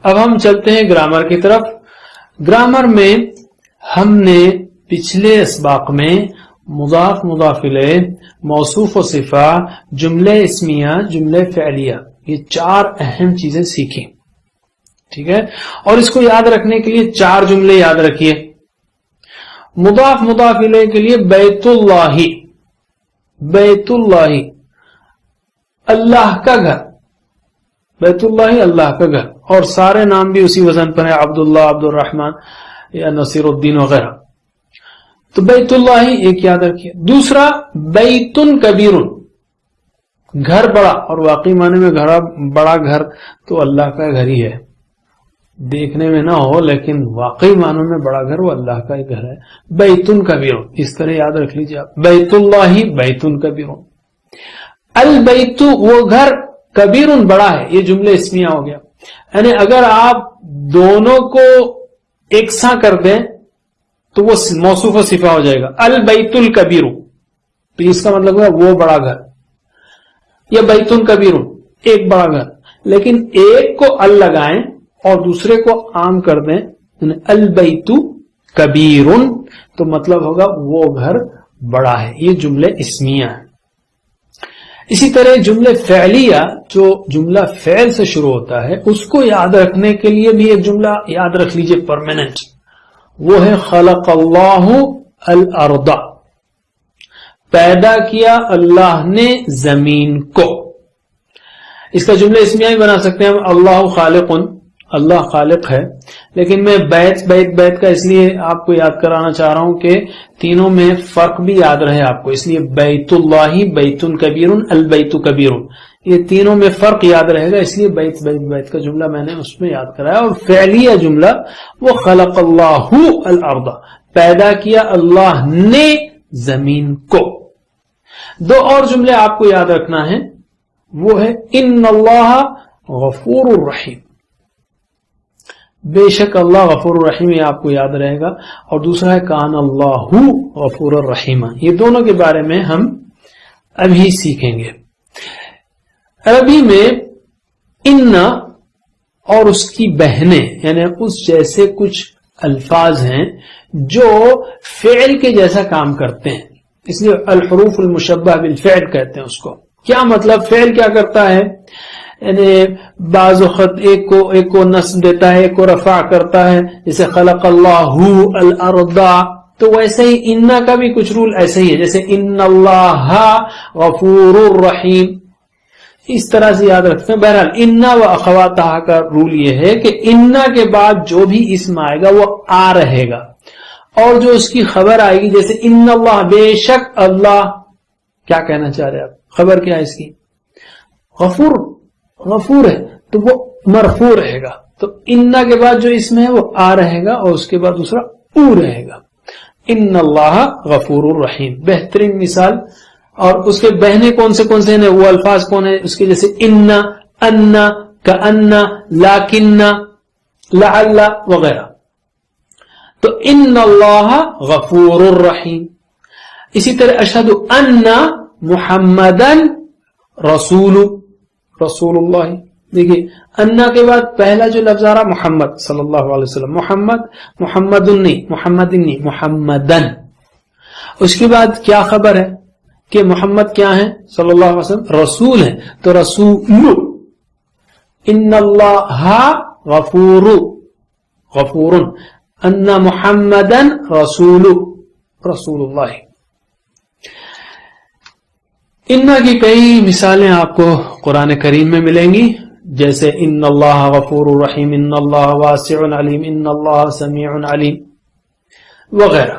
اب ہم چلتے ہیں گرامر کی طرف. گرامر میں ہم نے پچھلے اسباق میں مضاف مضاف الیہ، موصوف و صفہ، جملے اسمیہ، جملے فعلیہ، یہ 4 اہم چیزیں سیکھی. ٹھیک ہے، اور اس کو یاد رکھنے کے لیے 4 جملے یاد رکھیے. مضاف مضاف الیہ کے لیے بیت اللہ، بیت اللہ اللہ کا گھر، بیت اللہ اللہ کا گھر، اور سارے نام بھی اسی وزن پر ہیں، عبداللہ، عبد الرحمن یا نصیر الدین وغیرہ. تو بیت اللہ ایک یاد رکھیے. دوسرا بیتن کبیر، گھر بڑا، اور واقعی معنی میں بڑا گھر تو اللہ کا گھر ہی ہے، دیکھنے میں نہ ہو لیکن واقعی معنی میں بڑا گھر وہ اللہ کا ہی گھر ہے. بیتن کبیر، اس طرح یاد رکھ لیجیے آپ، بیت اللہ بیتن کبیر. البیت وہ گھر، کبیر بڑا ہے، یہ جملے اسمیہ ہو گیا. یعنی اگر آپ دونوں کو یکساں کر دیں تو وہ موصوف و صفہ ہو جائے گا. البیت الکبیر، تو اس کا مطلب ہے وہ بڑا گھر، یا بیت کبیر ایک بڑا گھر. لیکن ایک کو ال لگائیں اور دوسرے کو عام کر دیں، یعنی البیت کبیر، تو مطلب ہوگا وہ گھر بڑا ہے. یہ جملے اسمیہ ہیں. اسی طرح جملے فعلیہ، جو جملہ فعل سے شروع ہوتا ہے، اس کو یاد رکھنے کے لیے بھی ایک جملہ یاد رکھ لیجئے پرماننٹ، وہ ہے خلق اللہ الارض، پیدا کیا اللہ نے زمین کو. اس کا جملہ اسمیہ بھی بنا سکتے ہیں ہم، اللہ خالق، اللہ خالق ہے. لیکن میں بیت بیت بیت کا اس لیے آپ کو یاد کرانا چاہ رہا ہوں کہ تینوں میں فرق بھی یاد رہے آپ کو، اس لیے بیت اللہ بیت کبیر البیت کبیر، یہ تینوں میں فرق یاد رہے گا، اس لیے بیت بیت بیت کا جملہ میں نے اس میں یاد کرایا. اور فعلیہ جملہ وہ خلق اللہ الارض، پیدا کیا اللہ نے زمین کو. 2 اور جملے آپ کو یاد رکھنا ہے، وہ ہے ان اللہ غفور الرحیم، بے شک اللہ غفور الرحیم، یہ آپ کو یاد رہے گا. اور دوسرا ہے کان اللہ غفور الرحیم، یہ دونوں کے بارے میں ہم ابھی سیکھیں گے. عربی میں ان اور اس کی بہنیں، یعنی اس جیسے کچھ الفاظ ہیں جو فعل کے جیسا کام کرتے ہیں، اس لیے الحروف المشبہ بالفعل کہتے ہیں اس کو. کیا مطلب؟ فعل کیا کرتا ہے، یعنی بعض وقت ایک کو نصب دیتا ہے، ایک کو رفع کرتا ہے، جیسے خلق اللہ الارض. تو ویسے ہی ان کا بھی کچھ رول ایسے ہی ہے، جیسے ان اللہ غفور الرحیم، اس طرح سے یاد رکھتے ہیں. بہرحال ان و اخواتها کا رول یہ ہے کہ ان کے بعد جو بھی اسم آئے گا وہ آ رہے گا، اور جو اس کی خبر آئے گی، جیسے ان اللہ بے شک اللہ، کیا کہنا چاہ رہے آپ؟ خبر کیا ہے اس کی؟ غفور ہے، تو وہ مرفوع رہے گا. تو انا کے بعد جو اسم ہے وہ آ رہے گا، اور اس کے بعد دوسرا او رہے گا. ان اللہ غفور الرحیم، بہترین مثال. اور اس کے بہنے کون سے ہیں، وہ الفاظ کون ہیں اس کے، جیسے انا، انا، کانا، لاکن، لعل وغیرہ. تو ان اللہ غفور الرحیم. اسی طرح اشہد ان محمدن رسول اللہ. دیکھیے انا کے بعد پہلا جو لفظ آ رہا محمد صلی اللہ علیہ وسلم، محمدن. اس کے بعد کیا خبر ہے کہ محمد کیا ہے صلی اللہ علیہ وسلم؟ رسول ہے، تو رسول. ان اللہ غفور ان محمدن رسول اللہ. ان کی کئی مثالیں آپ کو قرآن کریم میں ملیں گی، جیسے ان اللہ غفور الرحیم، ان اللہ واسع علیم، ان اللہ سمیع علیم وغیرہ.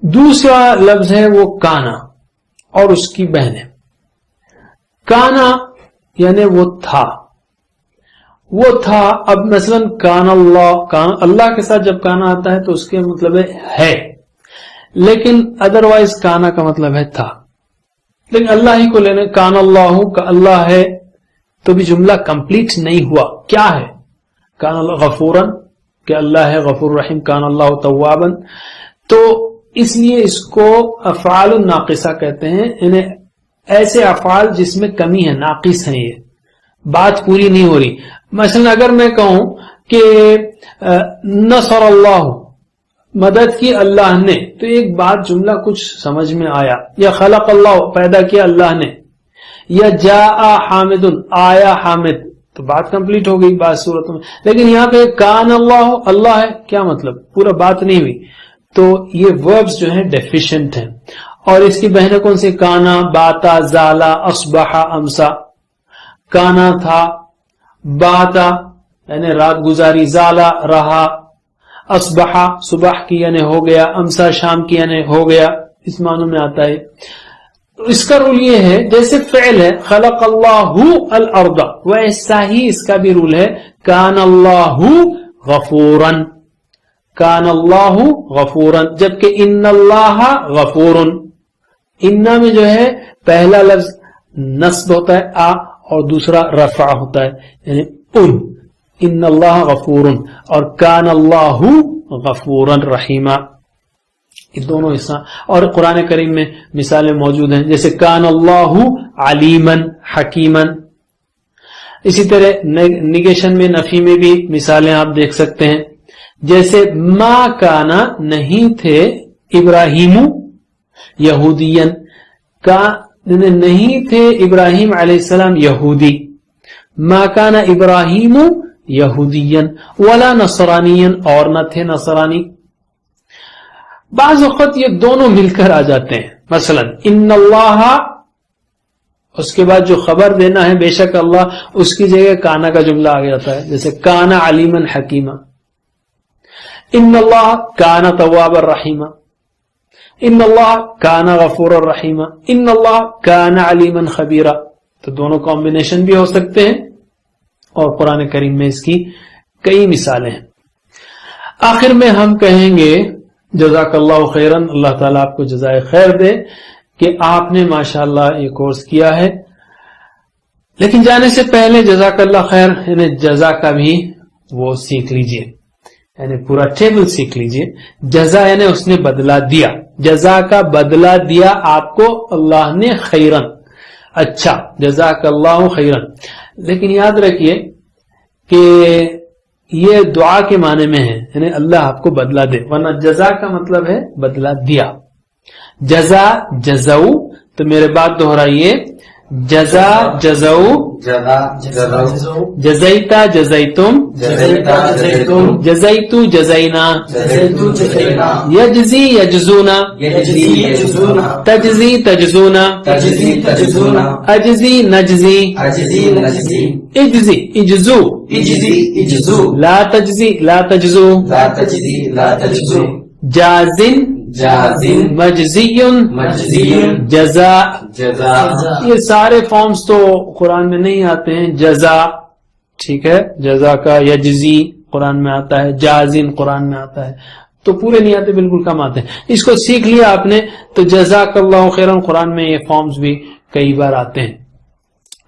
دوسرا لفظ ہے وہ کانا اور اس کی بہنیں. کانا یعنی وہ تھا. اب مثلا کان اللہ کے ساتھ جب کانا آتا ہے تو اس کے مطلب ہے، لیکن ادروائز کانا کا مطلب ہے تھا. لیکن اللہ ہی کو لینے کان اللہ کا اللہ ہے تو بھی جملہ کمپلیٹ نہیں ہوا. کیا ہے؟ کان اللہ غفورن، کہ اللہ ہے غفور رحیم. کان اللہ توابن، تو اس لیے اس کو افعال الناقصہ کہتے ہیں، انہیں ایسے افعال جس میں کمی ہے، ناقص ہیں. یہ بات پوری نہیں ہو رہی. مثلا اگر میں کہوں کہ نصر اللہ، مدد کی اللہ نے، تو ایک بات جملہ کچھ سمجھ میں آیا. یا خلق اللہ، پیدا کیا اللہ نے. یا جاء حامد، آیا حامد، تو بات کمپلیٹ ہو گئی بعض صورتوں میں. لیکن یہاں پہ کان اللہ، اللہ ہے، کیا مطلب؟ پورا بات نہیں ہوئی. تو یہ وربز جو ہیں ڈیفیشنٹ ہیں. اور اس کی بہنیں کون سی؟ کانا، باتا، زالا، اصبح، امسا. کانا تھا، باتا یعنی رات گزاری، زالا رہا، اصبح صبح کی یعنی ہو گیا، امسا شام کی یعنی ہو گیا، اس معنوں میں آتا ہے. اس کا رول یہ ہے جیسے فعل ہے خلق اللہ الارض، ویسا ہی اس کا بھی رول ہے کان اللہ غفورا، کان اللہ غفورا. جبکہ ان اللہ غفور، ان میں جو ہے پہلا لفظ نصب ہوتا ہے آ، اور دوسرا رفع ہوتا ہے یعنی ان اللہ غفور، اور کان اللہ غفورا رحیما. یہ دونوں حصہ. اور قرآن کریم میں مثالیں موجود ہیں جیسے کان اللہ علیما حکیما. اسی طرح نگیشن میں، نفی میں بھی مثالیں آپ دیکھ سکتے ہیں. جیسے ما کانا، نہیں تھے، ابراہیم یہودین، نہیں تھے ابراہیم علیہ السلام یہودی. ما کانا ابراہیم یہودین ولا نصرانین، اور نہ تھے نصرانی. بعض وقت یہ دونوں مل کر آ جاتے ہیں. مثلا ان اللہ، اس کے بعد جو خبر دینا ہے بے شک اللہ، اس کی جگہ کانا کا جملہ آ جاتا ہے جیسے کانا علیما حکیما. ان اللہ کانا توابا رحیما، ان اللہ کانا غفورا رحیما، ان اللہ کانا علیما خبیرا. تو دونوں کمبینیشن بھی ہو سکتے ہیں، اور قرآن کریم میں اس کی کئی مثالیں ہیں. آخر میں ہم کہیں گے جزاک اللہ خیرن، اللہ تعالیٰ آپ کو جزائے خیر دے کہ آپ نے ماشاءاللہ یہ کورس کیا ہے. لیکن جانے سے پہلے جزاک اللہ خیر یعنی جزا کا بھی وہ سیکھ لیجئے، یعنی پورا ٹیبل سیکھ لیجئے. جزا یعنی اس نے بدلہ دیا، جزا کا بدلہ دیا آپ کو اللہ نے خیرن، اچھا جزاک اللہ خیرن. لیکن یاد رکھیے کہ یہ دعا کے معنی میں ہے، یعنی اللہ آپ کو بدلہ دے، ورنہ جزا کا مطلب ہے بدلہ دیا. جزا جزو، تو میرے بات دہرائیے، جزا جزو، جزیتا جزیتم، جزیتو جزینا، یجزی یجزونا، تجزی تجزونا، اجزی نجزی، اجزی اجزو، لا تجزی لا تجزو، جازن مجزی جزا. یہ سارے فارمز تو قرآن میں نہیں آتے ہیں. جزا ٹھیک ہے، جزا کا یجزی قرآن میں آتا ہے، جازن قرآن میں آتا ہے، تو پورے نہیں آتے، بالکل کم آتے ہیں. اس کو سیکھ لیا آپ نے تو جزاک اللہ خیرن قرآن میں یہ فارمز بھی کئی بار آتے ہیں.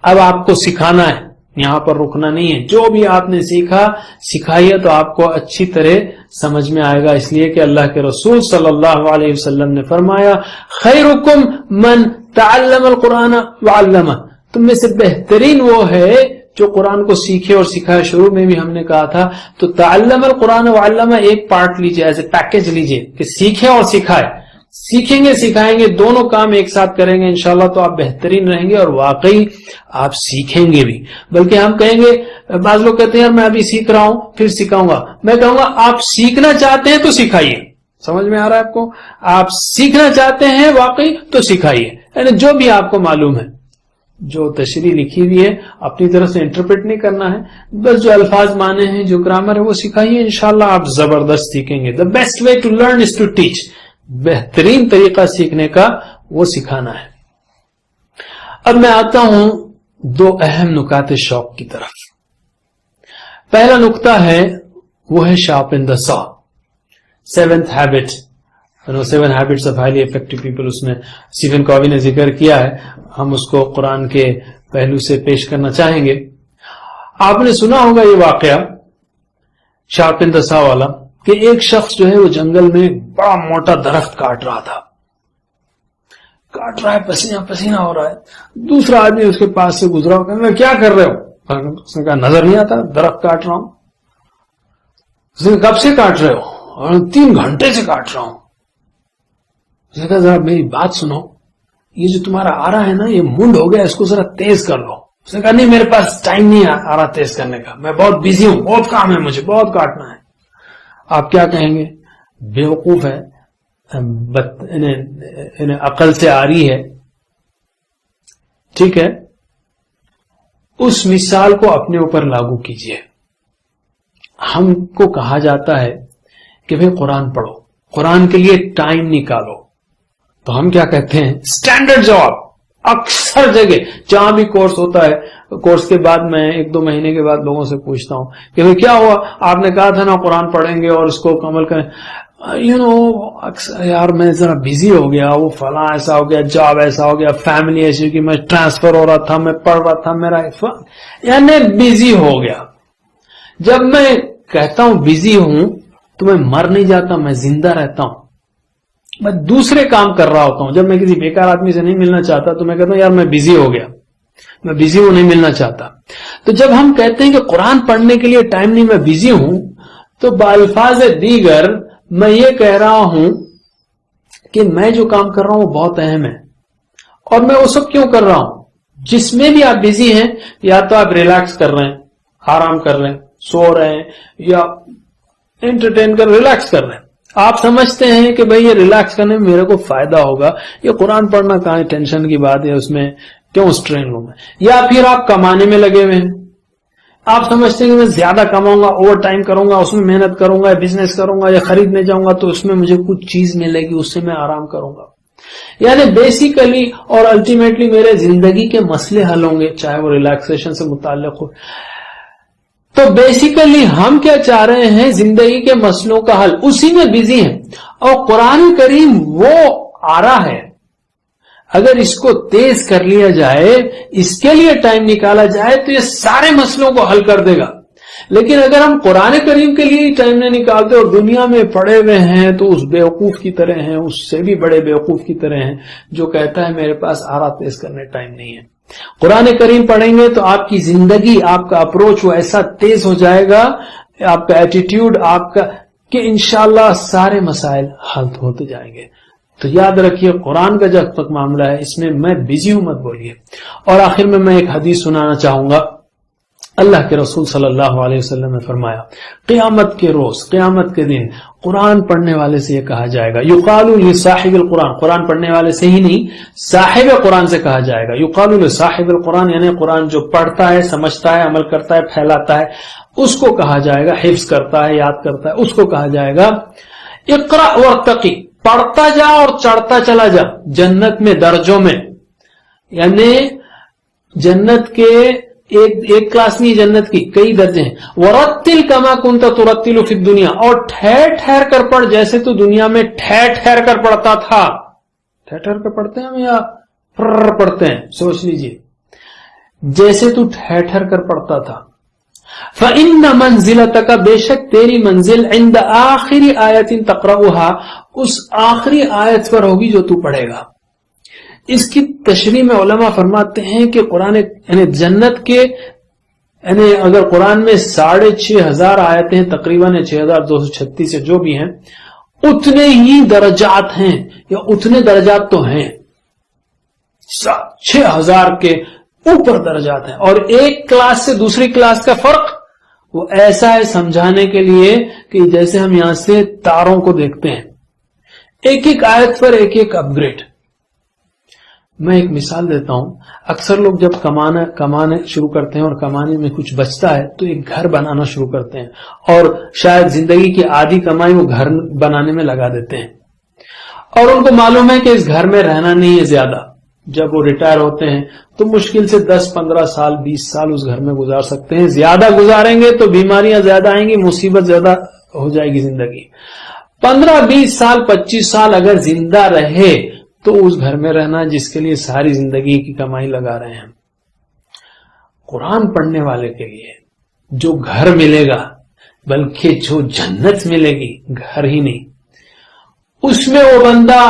اب آپ کو سکھانا ہے، یہاں پر رکنا نہیں ہے. جو بھی آپ نے سیکھا سکھائیے تو آپ کو اچھی طرح سمجھ میں آئے گا، اس لیے کہ اللہ کے رسول صلی اللہ علیہ وسلم نے فرمایا خیرکم من تعلم القرآن وعلمہ، تم میں سے بہترین وہ ہے جو قرآن کو سیکھے اور سکھائے. شروع میں بھی ہم نے کہا تھا، تو تعلم القرآن وعلمہ ایک پارٹ لیجئے، ایز اے پیکج لیجئے کہ سیکھے اور سکھائے. سیکھیں گے سکھائیں گے، دونوں کام ایک ساتھ کریں گے انشاءاللہ تو آپ بہترین رہیں گے، اور واقعی آپ سیکھیں گے بھی. بلکہ ہم کہیں گے، بعض لوگ کہتے ہیں میں ابھی سیکھ رہا ہوں پھر سکھاؤں گا. میں کہوں گا آپ سیکھنا چاہتے ہیں تو سکھائیے. سمجھ میں آ رہا ہے آپ کو؟ آپ سیکھنا چاہتے ہیں واقعی تو سکھائیے، یعنی جو بھی آپ کو معلوم ہے، جو تشریح لکھی ہوئی ہے اپنی طرف سے انٹرپریٹ نہیں کرنا ہے، بس جو الفاظ مانے ہیں، جو گرامر ہے وہ سکھائیے. انشاءاللہ آپ زبردست سیکھیں گے. The best way to learn is to teach. بہترین طریقہ سیکھنے کا وہ سکھانا ہے. اب میں آتا ہوں دو اہم نکات شوق کی طرف. پہلا نکتہ ہے وہ ہے sharpen the saw, seventh habit. 7 habits of highly effective people, اس میں اسٹیفن کووی نے ذکر کیا ہے. ہم اس کو قرآن کے پہلو سے پیش کرنا چاہیں گے. آپ نے سنا ہوگا یہ واقعہ شارپن دا سا والا، کہ ایک شخص جو ہے وہ جنگل میں بڑا موٹا درخت کاٹ رہا تھا، کاٹ رہا ہے، پسینہ پسینہ ہو رہا ہے. دوسرا آدمی اس کے پاس سے گزرا، کہنے لگا کیا کر رہے ہو؟ اس نے کہا نظر نہیں آتا درخت کاٹ رہا ہوں. اس نے کب سے کاٹ رہے ہو؟ اور 3 گھنٹے سے کاٹ رہا ہوں. اس نے کہا ذرا میری بات سنو, یہ جو تمہارا آ رہا ہے نا یہ منڈ ہو گیا, اس کو ذرا تیز کر لو. اس نے کہا نہیں میرے پاس ٹائم نہیں آ رہا تیز کرنے کا, میں بہت بزی ہوں, بہت کام ہے مجھے, بہت کاٹنا ہے. آپ کیا کہیں گے؟ بیوقوف ہے, انہیں عقل سے آ رہی ہے. ٹھیک ہے, اس مثال کو اپنے اوپر لاگو کیجئے. ہم کو کہا جاتا ہے کہ بھئی قرآن پڑھو, قرآن کے لیے ٹائم نکالو, تو ہم کیا کہتے ہیں؟ اسٹینڈرڈ جواب اکثر جگہ جہاں بھی کورس ہوتا ہے, کورس کے بعد میں 1-2 مہینے کے بعد لوگوں سے پوچھتا ہوں کہ بھئی کیا ہوا, آپ نے کہا تھا نا قرآن پڑھیں گے اور اس کو عمل کریں. یار میں ذرا بزی ہو گیا, وہ فلاں ایسا ہو گیا, جاب ایسا ہو گیا, فیملی ایسی کہ میں ٹرانسفر ہو رہا تھا, میں پڑھ رہا تھا, میرا یعنی بزی ہو گیا. جب میں کہتا ہوں بزی ہوں تو میں مر نہیں جاتا, میں زندہ رہتا ہوں, میں دوسرے کام کر رہا ہوتا ہوں. جب میں کسی بیکار آدمی سے نہیں ملنا چاہتا تو میں کہتا ہوں یار میں بزی ہو گیا, میں بزی ہوں, نہیں ملنا چاہتا. تو جب ہم کہتے ہیں کہ قرآن پڑھنے کے لیے ٹائم نہیں, میں بزی ہوں, تو بالفاظ دیگر میں یہ کہہ رہا ہوں کہ میں جو کام کر رہا ہوں وہ بہت اہم ہے, اور میں وہ سب کیوں کر رہا ہوں؟ جس میں بھی آپ بزی ہیں, یا تو آپ ریلیکس کر رہے ہیں, آرام کر رہے ہیں, سو رہے ہیں, یا انٹرٹین کر ریلیکس کر رہے ہیں. آپ سمجھتے ہیں کہ بھئی یہ ریلیکس کرنے میں میرے کو فائدہ ہوگا, یہ قرآن پڑھنا کہاں ٹینشن کی بات ہے, اس میں کیوں اسٹرین لوں میں. یا پھر آپ کمانے میں لگے ہوئے ہیں, آپ سمجھتے ہیں کہ میں زیادہ کماؤں گا, اوور ٹائم کروں گا, اس میں محنت کروں گا, یا بزنس کروں گا, یا خریدنے جاؤں گا تو اس میں مجھے کچھ چیز ملے گی, اس سے میں آرام کروں گا. یعنی بیسیکلی اور الٹیمیٹلی میرے زندگی کے مسئلے حل ہوں گے, چاہے وہ ریلیکسیشن سے متعلق ہو. تو بیسیکلی ہم کیا چاہ رہے ہیں؟ زندگی کے مسئلوں کا حل, اسی میں بزی ہیں. اور قرآن کریم وہ آ رہا ہے, اگر اس کو تیز کر لیا جائے, اس کے لیے ٹائم نکالا جائے تو یہ سارے مسئلوں کو حل کر دے گا. لیکن اگر ہم قرآن کریم کے لیے ٹائم نہیں نکالتے اور دنیا میں پڑے ہوئے ہیں تو اس بیوقوف کی طرح ہیں, اس سے بھی بڑے بیوقوف کی طرح ہیں جو کہتا ہے میرے پاس آرا تیز کرنے ٹائم نہیں ہے. قرآن کریم پڑھیں گے تو آپ کی زندگی, آپ کا اپروچ وہ ایسا تیز ہو جائے گا, آپ کا ایٹیٹیوڈ آپ کا, کہ انشاءاللہ سارے مسائل حل ہوتے جائیں گے. تو یاد رکھیے قرآن کا جب تک معاملہ ہے اس میں میں بزی ہوں مت بولیے. اور آخر میں ایک حدیث سنانا چاہوں گا. اللہ کے رسول صلی اللہ علیہ وسلم نے فرمایا قیامت کے روز, قیامت کے دن قرآن پڑھنے والے سے یہ کہا جائے گا, یقال لصاحب القرآن, قرآن پڑھنے والے سے ہی نہیں صاحب قرآن سے کہا جائے گا. یقال لصاحب القرآن یعنی قرآن جو پڑھتا ہے, سمجھتا ہے, عمل کرتا ہے, پھیلاتا ہے, اس کو کہا جائے گا, حفظ کرتا ہے, یاد کرتا ہے, اس کو کہا جائے گا اقرأ وارتقی, پڑھتا جا اور چڑھتا چلا جا جنت میں درجوں میں. یعنی جنت کے ایک کلاس نہیں, جنت کی کئی درجے ہیں. ورتل کما کنت ترتل فی الدنیا, اور ٹھہر ٹھہر کر پڑھ جیسے تو دنیا میں ٹھہر ٹھہر کر پڑھتا تھا. ٹھہر ٹھہر کر پڑھتے ہیں ہم یا پڑھتے ہیں؟ سوچ لیجئے, جیسے تو ٹھہر ٹھہر کر پڑھتا تھا. فَإِنَّ مَنزِلَتَكَ, بے شک تیری منزل, عند آخری آیت تقرأها, اس آخری آیت پر ہوگی جو تو پڑھے گا. اس کی تشریح میں علماء فرماتے ہیں کہ قرآن یعنی جنت کے, یعنی اگر قرآن میں 6,500 آیتیں ہیں تقریباً 6,236 سے جو بھی ہیں, اتنے ہی درجات ہیں, یا اتنے درجات تو ہیں, 6,000 کے اوپر درجات ہیں. اور ایک کلاس سے دوسری کلاس کا فرق وہ ایسا ہے سمجھانے کے لیے کہ جیسے ہم یہاں سے تاروں کو دیکھتے ہیں, ایک ایک آیت پر ایک ایک اپ گریڈ. میں ایک مثال دیتا ہوں. اکثر لوگ جب کمانے شروع کرتے ہیں اور کمانے میں کچھ بچتا ہے تو ایک گھر بنانا شروع کرتے ہیں, اور شاید زندگی کی آدھی کمائی وہ گھر بنانے میں لگا دیتے ہیں, اور ان کو معلوم ہے کہ اس گھر میں رہنا نہیں ہے زیادہ. جب وہ ریٹائر ہوتے ہیں تو مشکل سے 10-15 سال 20 سال اس گھر میں گزار سکتے ہیں. زیادہ گزاریں گے تو بیماریاں زیادہ آئیں گی, مصیبت زیادہ ہو جائے گی زندگی. 15-20 سال 25 سال اگر زندہ رہے تو اس گھر میں رہنا جس کے لیے ساری زندگی کی کمائی لگا رہے ہیں. قرآن پڑھنے والے کے لیے جو گھر ملے گا, بلکہ جو جنت ملے گی, گھر ہی نہیں, اس میں وہ بندہ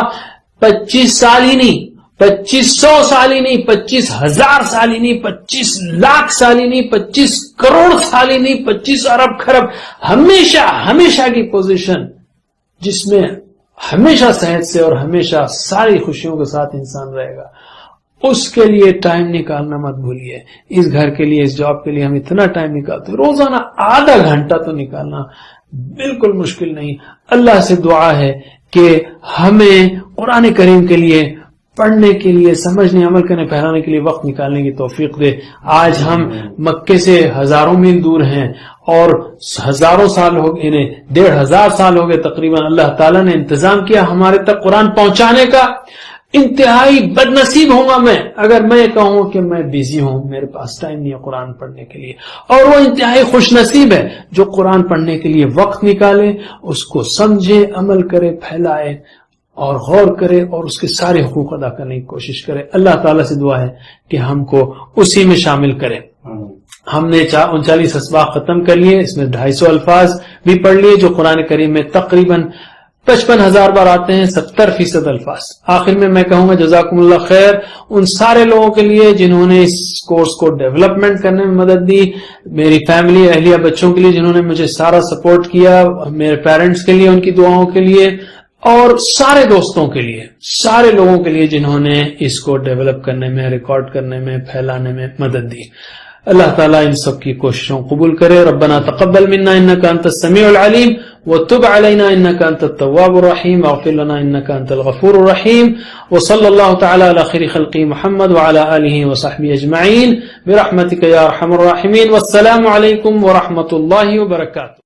25 سال ہی نہیں 2500 سال ہی نہیں، 25,000 سال ہی نہیں، 25 لاکھ سال ہی نہیں، 25 کروڑ سال ہی نہیں، 25 ارب خرب، ہمیشہ ہمیشہ کی پوزیشن جس میں ہمیشہ صحت سے اور ہمیشہ ساری خوشیوں کے ساتھ انسان رہے گا، اس کے لیے ٹائم نکالنا مت بھولیے. اس گھر کے لیے، اس جاب کے لیے ہم اتنا ٹائم نکالتے ہیں، روزانہ آدھا گھنٹہ تو نکالنا بالکل مشکل نہیں. اللہ سے دعا ہے کہ ہمیں قرآن کریم کے لیے پڑھنے کے لیے، سمجھنے، عمل کرنے، پھیلانے کے لیے وقت نکالنے کی توفیق دے. آج ہم مکے سے ہزاروں میل دور ہیں اور ہزاروں سال ہو گئے، 1500 سال ہو گئے تقریباً اللہ تعالیٰ نے انتظام کیا ہمارے تک قرآن پہنچانے کا. انتہائی بد نصیب ہوں گا میں اگر میں کہوں کہ میں بیزی ہوں، میرے پاس ٹائم نہیں ہے قرآن پڑھنے کے لیے. اور وہ انتہائی خوش نصیب ہے جو قرآن پڑھنے کے لیے وقت نکالے، اس کو سمجھے، عمل کرے، پھیلائے اور غور کرے اور اس کے سارے حقوق ادا کرنے کی کوشش کرے. اللہ تعالیٰ سے دعا ہے کہ ہم کو اسی میں شامل کرے. ہم نے 39 اسباق ختم کر لیے، اس میں 250 الفاظ بھی پڑھ لیے جو قرآن کریم میں تقریباً 55,000 بار آتے ہیں، 70% الفاظ. آخر میں میں کہوں گا جزاکم اللہ خیر ان سارے لوگوں کے لیے جنہوں نے اس کورس کو ڈیولپمنٹ کرنے میں مدد دی، میری فیملی، اہلیہ، بچوں کے لیے جنہوں نے مجھے سارا سپورٹ کیا، میرے پیرنٹس کے لیے ان کی دعاؤں کے لیے، اور سارے دوستوں کے لیے، سارے لوگوں کے لیے جنہوں نے اس کو ڈیولپ کرنے میں، ریکارڈ کرنے میں، پھیلانے میں مدد دی. اللہ تعالیٰ ان سب کی کوششوں قبول کرے. ربنا تقبل منا انك انت السميع العليم وتب علينا انك انت التواب الرحيم واغفر لنا انك انت الغفور الرحيم. وصلى الله تعالى على خير خلقه محمد وعلى اله وصحبه اجمعين برحمتك يا ارحم الراحمين. والسلام عليكم ورحمة الله وبركاته.